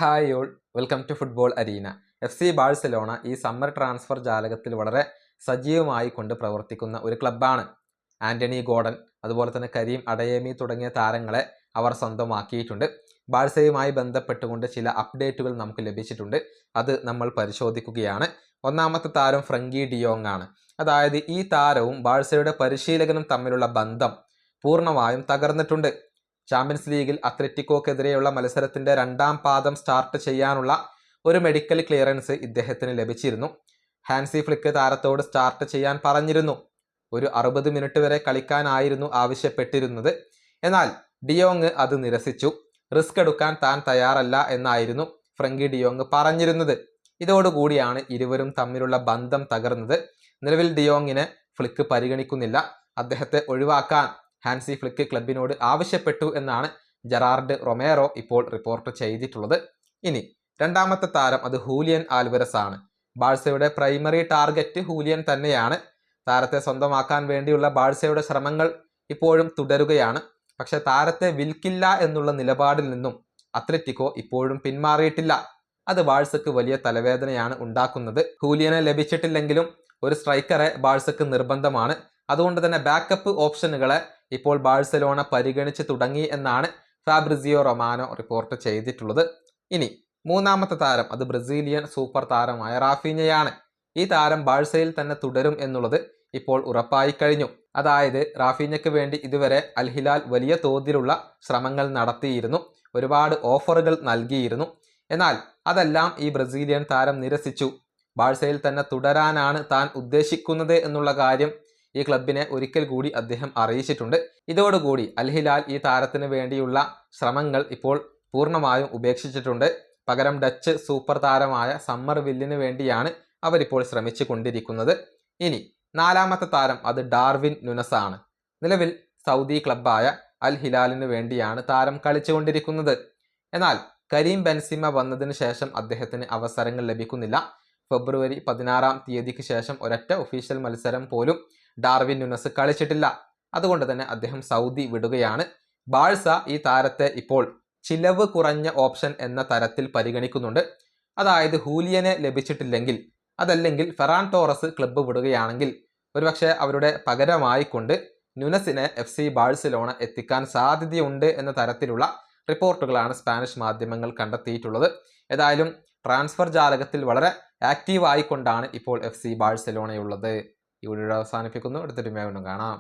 Hi all, welcome to football arena. FC Barcelona ഈ summer transfer ജാലകത്തിൽ വളരെ സജീവമായി കൊണ്ട് പ്രവർത്തിക്കുന്ന ഒരു ക്ലബ്ബാണ്. ആന്റണി ഗോർഡൻ, അതുപോലെ തന്നെ കരീം അഡയേമി തുടങ്ങിയ താരങ്ങളെ അവർ സ്വന്തമാക്കിയിട്ടുണ്ട്. ബാഴ്സയുമായി ബന്ധപ്പെട്ടുകൊണ്ട് ചില അപ്ഡേറ്റുകൾ നമുക്ക് ലഭിച്ചിട്ടുണ്ട്. അത് നമ്മൾ പരിശോധിക്കുകയാണ്. ഒന്നാമത്തെ താരം ഫ്രങ്കി ഡിയോങ് ആണ്. അതായത് ഈ താരവും ബാഴ്സയുടെ പരിശീലകനും തമ്മിലുള്ള ബന്ധം പൂർണ്ണമായും തകർന്നിട്ടുണ്ട്. ചാമ്പ്യൻസ് ലീഗിൽ അത്ലറ്റിക്കോക്കെതിരെയുള്ള മത്സരത്തിന്റെ രണ്ടാം പാദം സ്റ്റാർട്ട് ചെയ്യാനുള്ള ഒരു മെഡിക്കൽ ക്ലിയറൻസ് ഇദ്ദേഹത്തിന് ലഭിച്ചിരുന്നു. ഹാൻസി ഫ്ലിക്ക് താരത്തോട് സ്റ്റാർട്ട് ചെയ്യാൻ പറഞ്ഞിരുന്നു. ഒരു 60 മിനിറ്റ് വരെ കളിക്കാനായിരുന്നു ആവശ്യപ്പെട്ടിരുന്നത്. എന്നാൽ ഡിയോങ് അത് നിരസിച്ചു. റിസ്ക് എടുക്കാൻ താൻ തയ്യാറല്ല എന്നായിരുന്നു ഫ്രങ്കി ഡിയോങ് പറഞ്ഞിരുന്നത്. ഇതോടുകൂടിയാണ് ഇരുവരും തമ്മിലുള്ള ബന്ധം തകർന്നത്. നിലവിൽ ഡിയോങ്ങിനെ ഫ്ലിക്ക് പരിഗണിക്കുന്നില്ല. അദ്ദേഹത്തെ ഒഴിവാക്കാൻ ഹാൻസി ഫ്ലിക്ക് ക്ലബിനോട് ആവശ്യപ്പെട്ടു എന്നാണ് ജെറാർഡ് റൊമേറോ ഇപ്പോൾ റിപ്പോർട്ട് ചെയ്തിട്ടുള്ളത്. ഇനി രണ്ടാമത്തെ താരം അത് ഹൂലിയൻ ആൽവരസ് ആണ്. ബാഴ്സയുടെ പ്രൈമറി ടാർഗറ്റ് ഹൂലിയൻ തന്നെയാണ്. താരത്തെ സ്വന്തമാക്കാൻ വേണ്ടിയുള്ള ബാഴ്സയുടെ ശ്രമങ്ങൾ ഇപ്പോഴും തുടരുകയാണ്. പക്ഷെ താരത്തെ വിൽക്കില്ല എന്നുള്ള നിലപാടിൽ നിന്നും അത്ലറ്റിക്കോ ഇപ്പോഴും പിന്മാറിയിട്ടില്ല. അത് ബാഴ്സക്ക് വലിയ തലവേദനയാണ് ഉണ്ടാക്കുന്നത്. ഹൂലിയനെ ലഭിച്ചിട്ടില്ലെങ്കിലും ഒരു സ്ട്രൈക്കറെ ബാഴ്സക്ക് നിർബന്ധമാണ്. അതുകൊണ്ട് തന്നെ ബാക്കപ്പ് ഓപ്ഷനുകളെ ഇപ്പോൾ ബാഴ്സലോണ പരിഗണിച്ച് തുടങ്ങി എന്നാണ് ഫാബ്രിസിയോ റൊമാനോ റിപ്പോർട്ട് ചെയ്തിട്ടുള്ളത്. ഇനി മൂന്നാമത്തെ താരം അത് ബ്രസീലിയൻ സൂപ്പർ താരമായ റാഫീഞ്ഞയാണ്. ഈ താരം ബാഴ്സയിൽ തന്നെ തുടരും എന്നുള്ളത് ഇപ്പോൾ ഉറപ്പായി കഴിഞ്ഞു. അതായത് റാഫീഞ്ഞയ്ക്ക് വേണ്ടി ഇതുവരെ അൽ ഹിലാൽ വലിയ തോതിലുള്ള ശ്രമങ്ങൾ നടത്തിയിരുന്നു. ഒരുപാട് ഓഫറുകൾ നൽകിയിരുന്നു. എന്നാൽ അതെല്ലാം ഈ ബ്രസീലിയൻ താരം നിരസിച്ചു. ബാഴ്സയിൽ തന്നെ തുടരാനാണ് താൻ ഉദ്ദേശിക്കുന്നത് എന്നുള്ള കാര്യം ഈ ക്ലബിനെ ഒരിക്കൽ കൂടി അദ്ദേഹം അറിയിച്ചിട്ടുണ്ട്. ഇതോടുകൂടി അൽ ഹിലാൽ ഈ താരത്തിന് വേണ്ടിയുള്ള ശ്രമങ്ങൾ ഇപ്പോൾ പൂർണ്ണമായും ഉപേക്ഷിച്ചിട്ടുണ്ട്. പകരം ഡച്ച് സൂപ്പർ താരമായ സമ്മർ വില്ലിന് വേണ്ടിയാണ് അവരിപ്പോൾ ശ്രമിച്ചു കൊണ്ടിരിക്കുന്നത്. ഇനി നാലാമത്തെ താരം അത് ഡാർവിൻ നുനസ് ആണ്. നിലവിൽ സൗദി ക്ലബ്ബായ അൽ ഹിലാലിന് വേണ്ടിയാണ് താരം കളിച്ചുകൊണ്ടിരിക്കുന്നത്. എന്നാൽ കരീം ബെൻസിമ വന്നതിന് ശേഷം അദ്ദേഹത്തിന് അവസരങ്ങൾ ലഭിക്കുന്നില്ല. ഫെബ്രുവരി 16 ശേഷം ഒരൊറ്റ ഒഫീഷ്യൽ മത്സരം പോലും ഡാർവിൻ നുനസ് കളിച്ചിട്ടില്ല. അതുകൊണ്ട് തന്നെ അദ്ദേഹം സൗദി വിടുകയാണ്. ബാഴ്സ ഈ താരത്തെ ഇപ്പോൾ ചിലവ് കുറഞ്ഞ ഓപ്ഷൻ എന്ന തരത്തിൽ പരിഗണിക്കുന്നുണ്ട്. അതായത് ഹൂലിയനെ ലഭിച്ചിട്ടില്ലെങ്കിൽ, അതല്ലെങ്കിൽ ഫെറാൻ ടോറസ് ക്ലബ്ബ് വിടുകയാണെങ്കിൽ ഒരുപക്ഷെ അവരുടെ പകരമായി കൊണ്ട് നുനസിനെ FC ബാഴ്സലോണ എത്തിക്കാൻ സാധ്യതയുണ്ട് എന്ന തരത്തിലുള്ള റിപ്പോർട്ടുകളാണ് സ്പാനിഷ് മാധ്യമങ്ങൾ കണ്ടെത്തിയിട്ടുള്ളത്. ഏതായാലും ട്രാൻസ്ഫർ ജാലകത്തിൽ വളരെ ആക്റ്റീവ് ആയിക്കൊണ്ടാണ് ഇപ്പോൾ FC ബാഴ്സലോണയുള്ളത്. ഈ വീഡിയോ അവസാനിപ്പിക്കുന്നു. അടുത്തൊരു വീണ്ടും കാണാം.